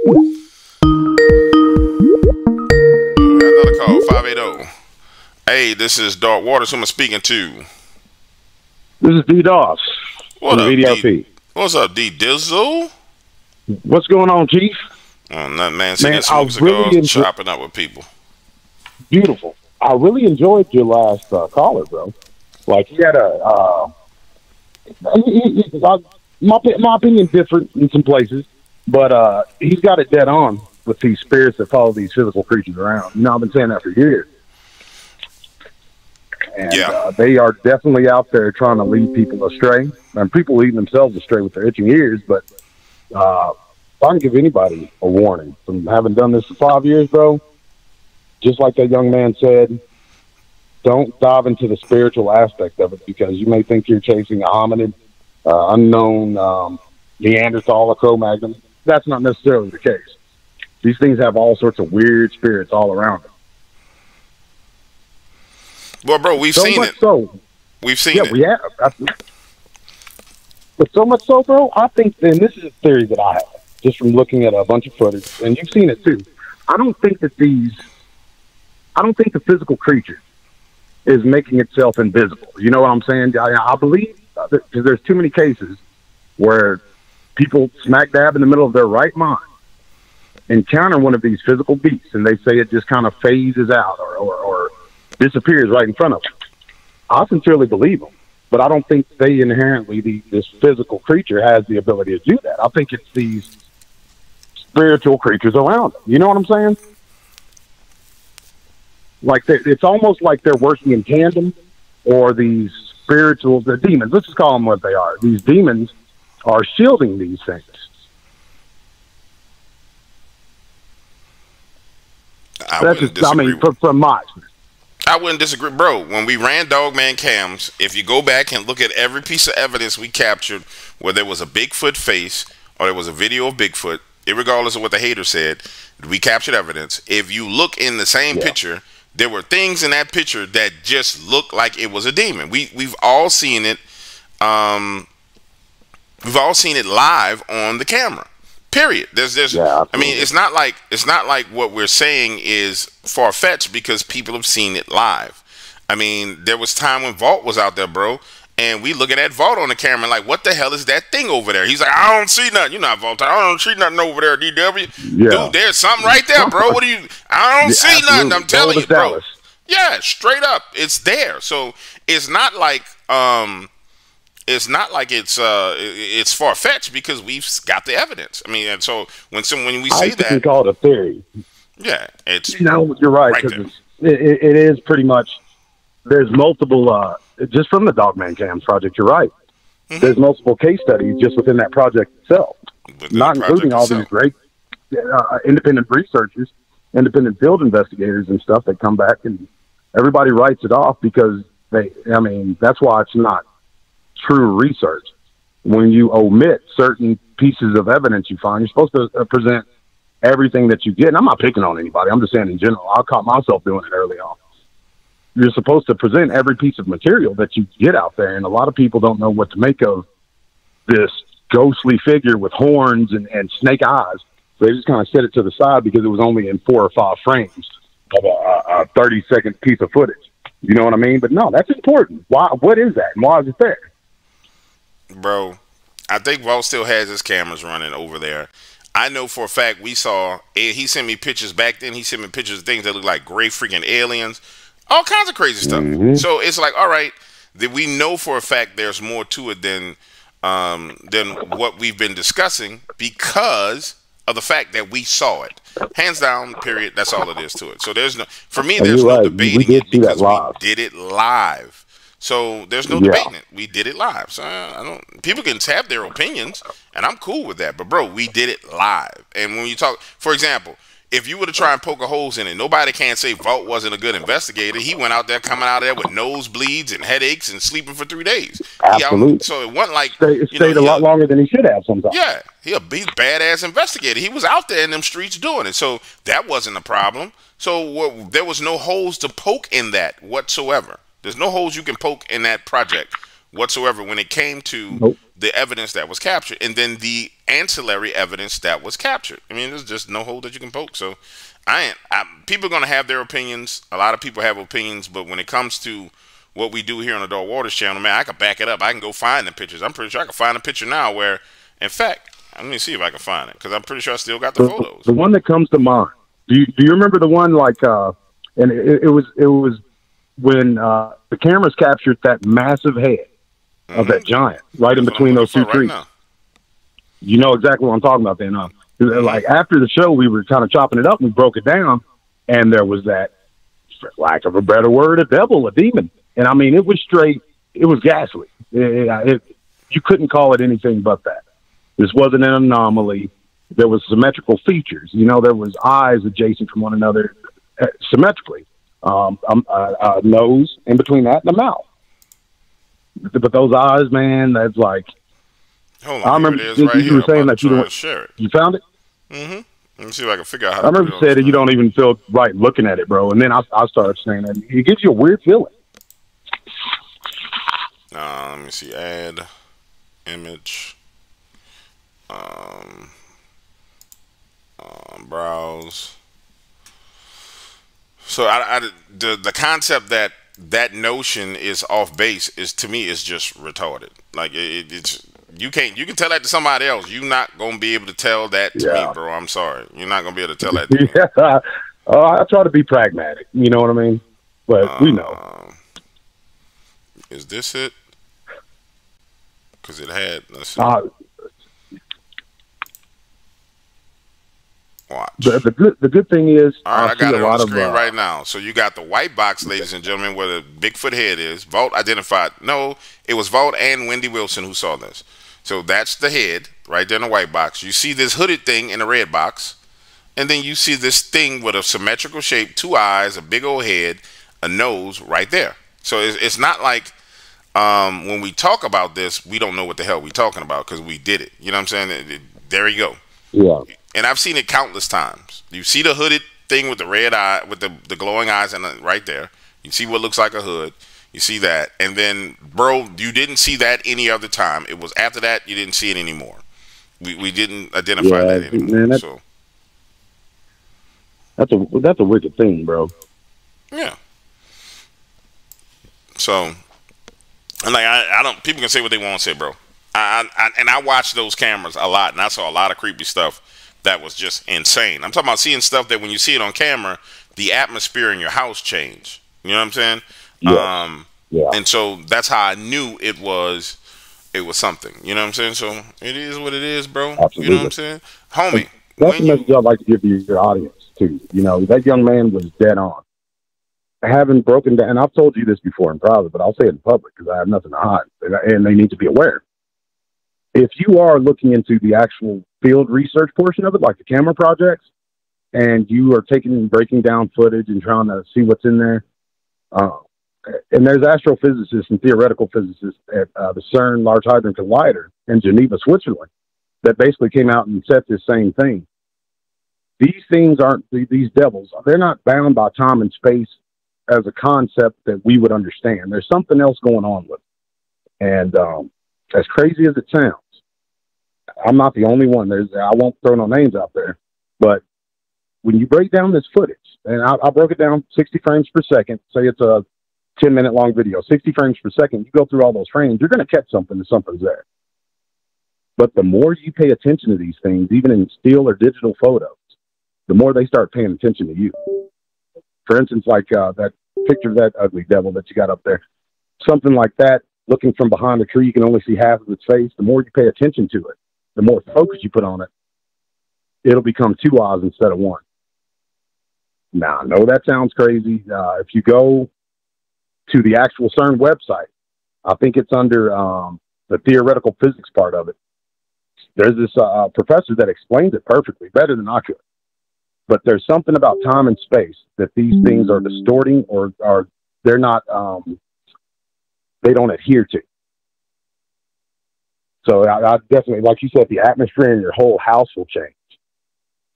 Another call, 580. Hey, this is Dark Waters. Who am I speaking to? This is D-Doss. What up, VDRP. D? What's up, D Dizzle? What's going on, Chief? Oh, nothing, man. Sitting Man, smoking cigars, chopping up with people. Beautiful. I really enjoyed your last caller, bro. Like, he had my opinion different in some places, but he's got it dead on with these spirits that follow these physical creatures around. You know, I've been saying that for years. And they are definitely out there trying to lead people astray. And people leading themselves astray with their itching ears. But if I can give anybody a warning from having done this for 5 years, bro, just like that young man said, don't dive into the spiritual aspect of it, because you may think you're chasing a hominid, unknown Neanderthal or Cro-Magnon. That's not necessarily the case. These things have all sorts of weird spirits all around them. Well, bro, we've seen it. So, we've seen it. Yeah, we have. But so much so, bro, I think, and this is a theory that I have, just from looking at a bunch of footage, and you've seen it too. I don't think the physical creature is making itself invisible. You know what I'm saying? I believe, because there's too many cases where people smack dab in the middle of their right mind encounter one of these physical beasts, and they say it just kind of phases out or disappears right in front of them. I sincerely believe them, but I don't think they inherently, this physical creature has the ability to do that. I think it's these spiritual creatures around them. You know what I'm saying? Like, it's almost like they're working in tandem, or these spirituals, the demons, let's just call them what they are. These demons are shielding these things. From my experience. I wouldn't disagree, bro. When we ran Dogman cams, if you go back and look at every piece of evidence we captured, where there was a Bigfoot face or there was a video of Bigfoot, irregardless of what the hater said, we captured evidence. If you look in the same picture, there were things in that picture that just looked like it was a demon. We've all seen it. We've all seen it live on the camera. Period. I mean, it's not like what we're saying is far-fetched, because people have seen it live. I mean, there was time when Vault was out there, bro, and we looking at Vault on the camera like, what the hell is that thing over there? He's like, I don't see nothing. You're not Vault. I don't see nothing over there, DW. Yeah. Dude, there's something right there, bro. What do you? I don't see nothing. I'm telling you, bro. Yeah, straight up, it's there. So it's not like it's far-fetched, because we've got the evidence. I mean, and so when we say that, you call it a theory. Yeah, it's, you know, you're right, because it is pretty much, there's multiple just from the Dogman Cams project. You're right. Mm-hmm. There's multiple case studies just within that project itself, not including all these great independent researchers, independent field investigators and stuff that come back, and everybody writes it off because that's why it's not true research. When you omit certain pieces of evidence you find, you're supposed to present everything that you get. And I'm not picking on anybody. I'm just saying in general. I caught myself doing it early on. You're supposed to present every piece of material that you get out there. And a lot of people don't know what to make of this ghostly figure with horns and snake eyes. So they just kind of set it to the side because it was only in 4 or 5 frames of a 30-second piece of footage. You know what I mean? But no, that's important. Why? What is that? And why is it there? Bro, I think Vault still has his cameras running over there. I know for a fact he sent me pictures back then. He sent me pictures of things that look like gray freaking aliens, all kinds of crazy stuff. Mm-hmm. So it's like, all right, that we know for a fact there's more to it than what we've been discussing, because of the fact that we saw it. Hands down, period. That's all it is to it. So there's no debating it, because we did it live. So there's no debating it. We did it live. So people can have their opinions, and I'm cool with that. But bro, we did it live. And when you talk, for example, if you were to try and poke a holes in it, nobody can say Vault wasn't a good investigator. He went out there, coming out of there with nosebleeds and headaches and sleeping for 3 days. Absolutely. So it wasn't like stayed a lot longer than he should have sometimes. Yeah, he's a badass investigator. He was out there in them streets doing it. So that wasn't a problem. So there was no holes to poke in that whatsoever. There's no holes you can poke in that project whatsoever when it came to Nope. the evidence that was captured, and then the ancillary evidence that was captured. I mean, there's just no hole that you can poke. So, people are gonna have their opinions. A lot of people have opinions, but when it comes to what we do here on the Dark Waters channel, man, I can back it up. I can go find the pictures. I'm pretty sure I can find a picture now where, in fact, let me see if I can find it, because I'm pretty sure I still got the photos. The one that comes to mind. Do you remember the one like? And it was when the cameras captured that massive head of that giant right in between those two trees. Right, you know exactly what I'm talking about. Then, like after the show, we were kind of chopping it up and we broke it down, and there was that, for lack of a better word, a devil, a demon, and I mean it was straight. It was ghastly. You couldn't call it anything but that. This wasn't an anomaly. There was symmetrical features. You know, there was eyes adjacent from one another symmetrically. A nose in between that and the mouth. But those eyes, man, that's like. Hold on, I remember you were saying that you found it. Mm-hmm. Let me see if I can figure out how. I remember you said that you don't even feel right looking at it, bro. And then I started saying that it gives you a weird feeling. Let me see. Add image. Browse. So the concept that notion is off base is, to me, is just retarded. Like it's you can tell that to somebody else. You're not gonna be able to tell that to me, bro. I'm sorry. You're not gonna be able to tell that to me. I try to be pragmatic. You know what I mean? But we know. Is this it? Because it had. Let's see. Watch. The good thing is, all right, I got it on the screen right now. So you got the white box, ladies and gentlemen, where the Bigfoot head is. Vault identified. No, it was Vault and Wendy Wilson who saw this. So that's the head right there in the white box. You see this hooded thing in the red box, and then you see this thing with a symmetrical shape, 2 eyes, a big old head, a nose right there. So it's not like when we talk about this, we don't know what the hell we're talking about because we did it. You know what I'm saying? There you go. Yeah. And I've seen it countless times. You see the hooded thing with the red eye, with the glowing eyes, and right there. You see what looks like a hood. You see that, and then, bro, you didn't see that any other time. It was after that you didn't see it anymore. We didn't identify that anymore. Man, so that's a wicked thing, bro. Yeah. So, and like I don't. People can say what they want to say, bro. I watched those cameras a lot, and I saw a lot of creepy stuff that was just insane. I'm talking about seeing stuff that when you see it on camera, the atmosphere in your house change. You know what I'm saying? Yeah. Yeah. And so that's how I knew it was something. You know what I'm saying? So it is what it is, bro. Absolutely. You know what I'm saying? Homie. That's the message I'd like to give your audience, too. You know, that young man was dead on. Having broken down, and I've told you this before in private, but I'll say it in public because I have nothing to hide, and they need to be aware. If you are looking into the actual field research portion of it, like the camera projects, and you are taking and breaking down footage and trying to see what's in there, and there's astrophysicists and theoretical physicists at the CERN Large Hadron Collider in Geneva, Switzerland, that basically came out and said this same thing. These things aren't, these devils, they're not bound by time and space as a concept that we would understand. There's something else going on with it. And as crazy as it sounds, I'm not the only one. I won't throw no names out there, but when you break down this footage, and I broke it down 60 frames per second, say it's a 10-minute long video, 60 frames per second, you go through all those frames, you're going to catch something if something's there. But the more you pay attention to these things, even in still or digital photos, the more they start paying attention to you. For instance, like that picture of that ugly devil that you got up there, something like that, looking from behind a tree, you can only see half of its face. The more you pay attention to it, the more focus you put on it, it'll become 2 eyes instead of 1. Now, I know that sounds crazy. If you go to the actual CERN website, I think it's under the theoretical physics part of it. There's this professor that explains it perfectly, better than I could. But there's something about time and space that these things are distorting, or they're not, they don't adhere to. So I definitely, like you said, the atmosphere in your whole house will change.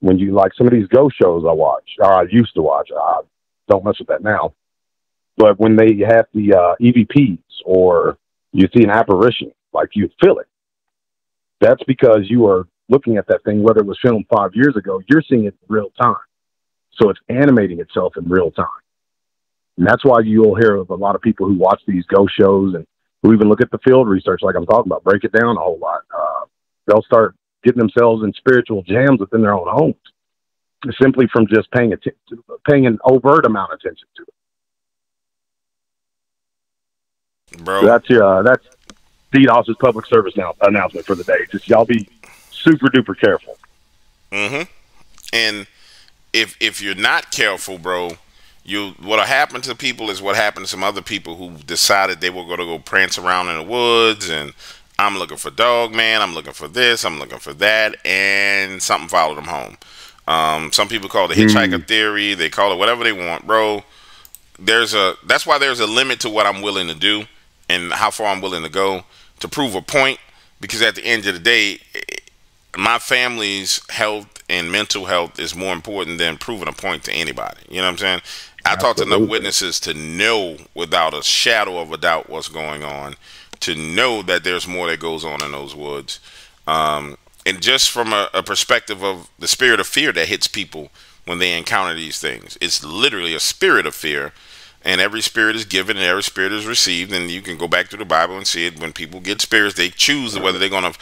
When you, like some of these ghost shows I watch, or I used to watch, I don't mess with that now. But when they have the EVPs or you see an apparition, like you feel it. That's because you are looking at that thing, whether it was filmed 5 years ago, you're seeing it in real time. So it's animating itself in real time. And that's why you'll hear of a lot of people who watch these ghost shows and who even look at the field research, like I'm talking about, break it down a whole lot. They'll start getting themselves in spiritual jams within their own homes, simply from just paying an overt amount of attention to it. Bro, So that's Steve Hoss's public service announcement for the day. Just y'all be super duper careful. Mm-hmm. And if you're not careful, bro, what'll happen to people is what happened to some other people who decided they were going to go prance around in the woods and I'm looking for Dogman, I'm looking for this, I'm looking for that, and something followed them home. Some people call it the hitchhiker theory. They call it whatever they want, bro. That's why there's a limit to what I'm willing to do and how far I'm willing to go to prove a point. Because at the end of the day, my family's health and mental health is more important than proving a point to anybody. You know what I'm saying? I talked to enough witnesses to know without a shadow of a doubt what's going on, to know that there's more that goes on in those woods. And just from a perspective of the spirit of fear that hits people when they encounter these things, it's literally a spirit of fear. And every spirit is given and every spirit is received. And you can go back to the Bible and see it. When people get spirits, they choose whether they're going to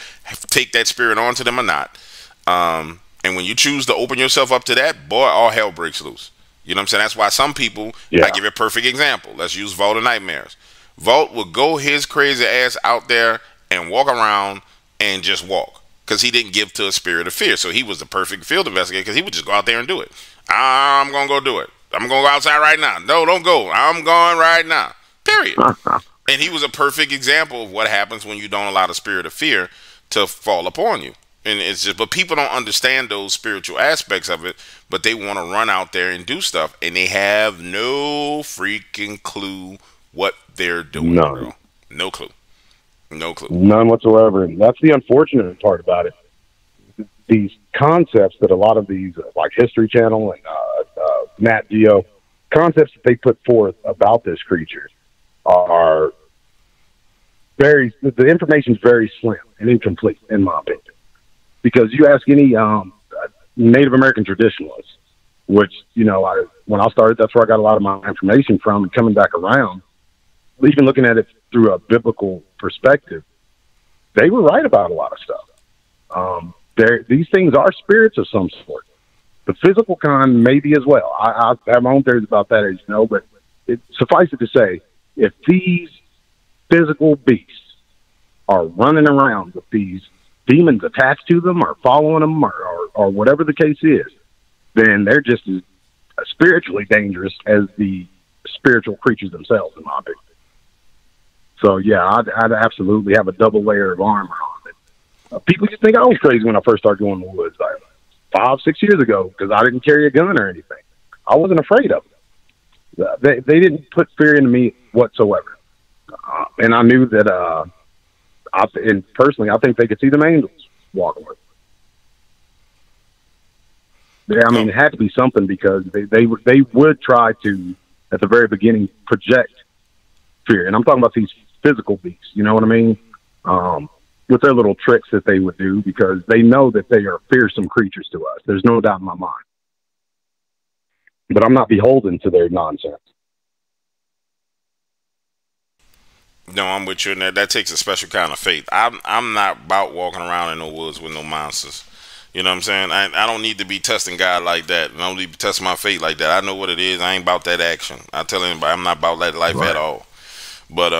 take that spirit onto them or not. And when you choose to open yourself up to that, boy, all hell breaks loose. You know what I'm saying? That's why some people, I give you a perfect example. Let's use Vault of Nightmares. Vault would go his crazy ass out there and walk around and just walk. Because he didn't give to a spirit of fear. So he was the perfect field investigator because he would just go out there and do it. I'm going to go do it. I'm going to go outside right now. No, don't go. I'm going right now. Period. And he was a perfect example of what happens when you don't allow the spirit of fear to fall upon you. And it's just, but people don't understand those spiritual aspects of it, but they want to run out there and do stuff, and they have no freaking clue what they're doing, bro. No clue. No clue. None whatsoever. And that's the unfortunate part about it. These concepts that a lot of these, like History Channel and Nat Geo, concepts that they put forth about this creature are the information is very slim and incomplete, in my opinion. Because you ask any Native American traditionalist, which, when I started, that's where I got a lot of my information from, and coming back around, even looking at it through a biblical perspective, they were right about a lot of stuff. These things are spirits of some sort. The physical kind maybe as well. I have my own theories about that, as you know, but suffice it to say, if these physical beasts are running around with these demons attached to them or following them or whatever the case is, then they're just as spiritually dangerous as the spiritual creatures themselves, in my opinion. So, yeah, I'd absolutely have a double layer of armor on it. People just think I was crazy when I first started going in the woods, like 5-6 years ago, because I didn't carry a gun or anything. I wasn't afraid of them. They didn't put fear into me whatsoever. And I knew that, and personally, I think they could see them angels walking with them. Yeah, I mean, it had to be something, because they would try to, at the very beginning, project fear. And I'm talking about these physical beasts, you know what I mean? With their little tricks that they would do, because they know that they are fearsome creatures to us. There's no doubt in my mind. But I'm not beholden to their nonsense. No, I'm with you, and that takes a special kind of faith. I'm not about walking around in the woods with no monsters. You know what I'm saying? I don't need to be testing God like that. I don't need to be testing my faith like that. I know what it is. I ain't about that action. I tell anybody I'm not about that life at all. But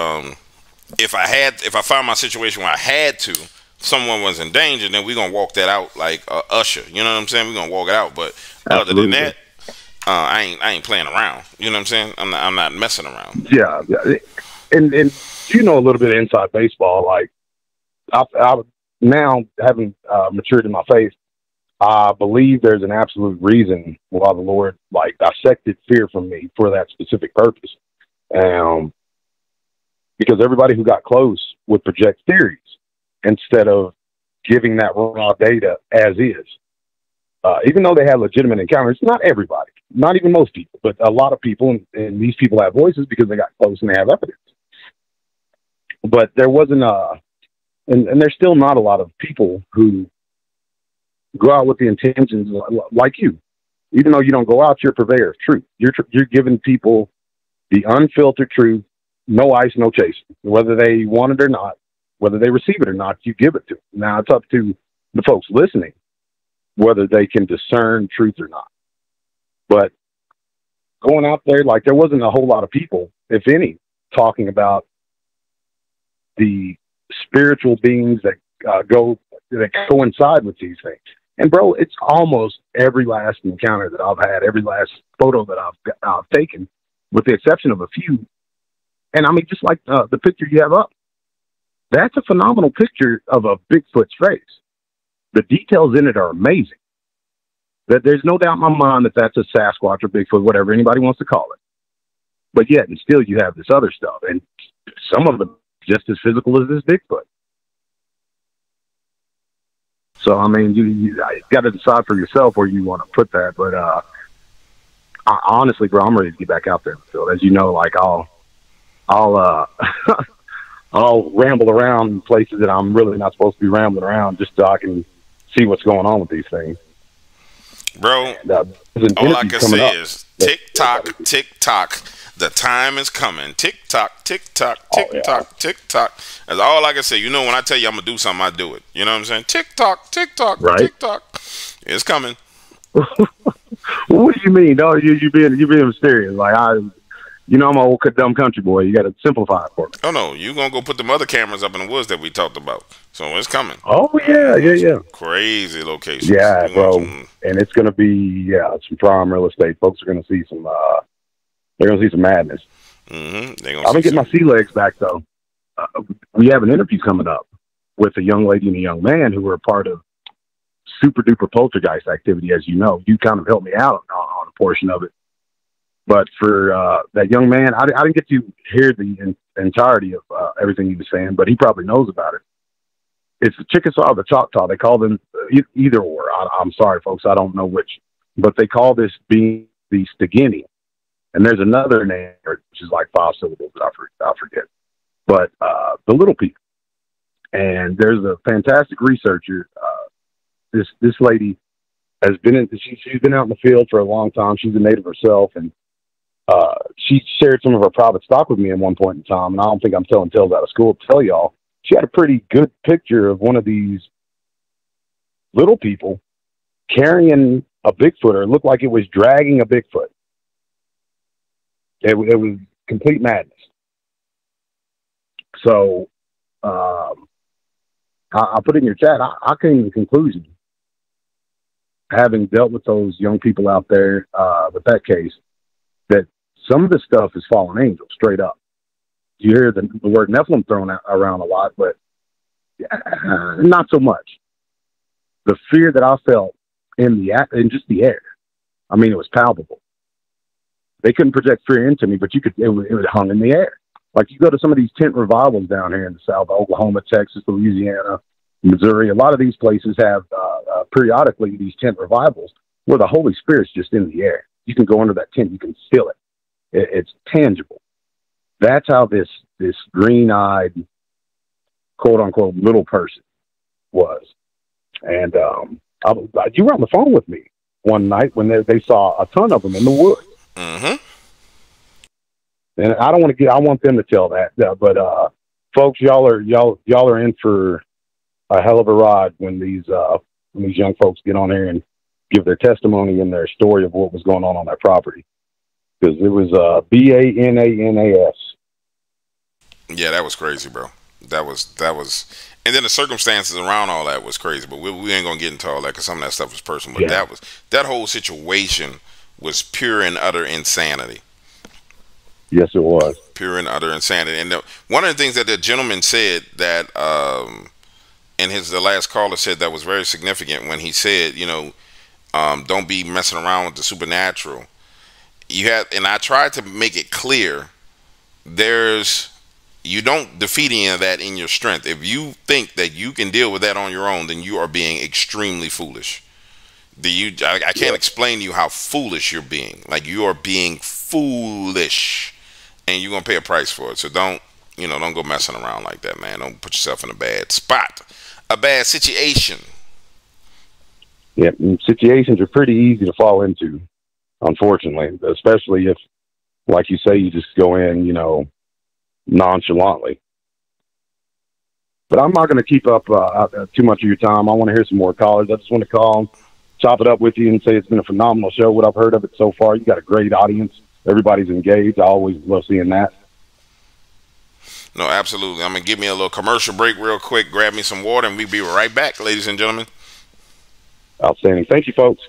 if I found my situation where I had to, someone was in danger, then we're gonna walk that out like Usher. You know what I'm saying? We're gonna walk it out. But other than that, I ain't playing around. You know what I'm saying? I'm not messing around. Yeah. And you know a little bit of inside baseball. Like I now having matured in my faith, I believe there's an absolute reason why the Lord dissected fear from me for that specific purpose. Because everybody who got close would project theories instead of giving that raw data as is. Even though they had legitimate encounters, not everybody, not even most people, but a lot of people, and these people have voices because they got close and they have evidence. But there wasn't and there's still not a lot of people who go out with the intentions like you. Even though you don't go out, you're a purveyor of truth. You're giving people the unfiltered truth, no ice, no chasing. Whether they want it or not, whether they receive it or not, you give it to them. Now it's up to the folks listening whether they can discern truth or not. But going out there, like there wasn't a whole lot of people, if any, talking about the spiritual beings that that coincide with these things. And bro, it's almost every last encounter that I've had, every last photo that I've taken, with the exception of a few. And I mean, just like the picture you have up, that's a phenomenal picture of a Bigfoot's face. The details in it are amazing. That there's no doubt in my mind that that's a Sasquatch or Bigfoot, whatever anybody wants to call it. But yet, and still, you have this other stuff, and some of them just as physical as this Bigfoot. So I mean, you got to decide for yourself where you want to put that. But honestly, bro, I'm ready to get back out there in the field. As you know, like I'll I'll ramble around places that I'm really not supposed to be rambling around, just so I can see what's going on with these things. Bro, And, all I can say is tick tock, tick tock. The time is coming. Tick tock, tick tock, tick tock, tick tock. That's all I can say. You know, when I tell you I'm gonna do something, I do it. You know what I'm saying? Tick tock, right? tick tock. It's coming. What do you mean? No, you being mysterious. Like I'm an old dumb country boy. You got to simplify it for me. Oh no, you gonna go put them other cameras up in the woods that we talked about. So it's coming. Oh yeah. Crazy locations. Yeah, bro. And it's gonna be some prime real estate. Folks are gonna see some. They're gonna see some madness. Mm-hmm. I've been getting my sea legs back though. We have an interview coming up with a young lady and a young man who were a part of super duper poltergeist activity. As you know, you kind of helped me out on a portion of it. But for that young man, I didn't get to hear the entirety of everything he was saying, but he probably knows about it. It's the Chickasaw or the Choctaw. They call them either or. I'm sorry, folks, I don't know which. But they call this being the Stigini. And there's another name, which is like 5 syllables that I forget. But the little people. And there's a fantastic researcher. This lady has been she's been out in the field for a long time. She's a native herself, and she shared some of her private stock with me at one point in time. And I don't think I'm telling tales out of school to tell y'all. She had a pretty good picture of one of these little people carrying a Bigfoot, or it looked like it was dragging a Bigfoot. It was complete madness. So I put in your chat, I came to the conclusion, having dealt with those young people out there with that case, that some of the stuff is fallen angels, straight up. You hear the word Nephilim thrown around a lot, but not so much. The fear that I felt in just the air, I mean, it was palpable. They couldn't project fear into me, but it was hung in the air. Like you go to some of these tent revivals down here in the South, Oklahoma, Texas, Louisiana, Missouri. A lot of these places have periodically these tent revivals where the Holy Spirit's just in the air. You can go under that tent, you can feel it. It's tangible. That's how this green-eyed, quote-unquote, little person was. And you were on the phone with me one night when they saw a ton of them in the woods. Mm-hmm. And I want them to tell that. But folks, y'all are in for a hell of a ride when these young folks get on here and give their testimony and their story of what was going on their property. Because it was BANANAS. Yeah, that was crazy, bro. That was, and then the circumstances around all that was crazy. But we ain't gonna get into all that because some of that stuff was personal. But that whole situation was pure and utter insanity. Yes, it was pure and utter insanity. And one of the things that the gentleman said that, the last caller said that was very significant when he said, don't be messing around with the supernatural. And I tried to make it clear, you don't defeat any of that in your strength. If you think that you can deal with that on your own, then you are being extremely foolish. I can't explain to you how foolish you're being. Like, you are being foolish, and you're gonna pay a price for it. So don't don't go messing around like that, man. Don't put yourself in a bad spot, a bad situation. Yeah, situations are pretty easy to fall into, unfortunately, especially if, like you say, you just go in, nonchalantly. But I'm not going to keep up too much of your time. I want to hear some more callers. I just want to call, chop it up with you, and say it's been a phenomenal show. What I've heard of it so far, you got a great audience. Everybody's engaged. I always love seeing that. No, absolutely. I'm going to give me a little commercial break real quick, grab me some water, and we'll be right back, ladies and gentlemen. Outstanding. Thank you, folks.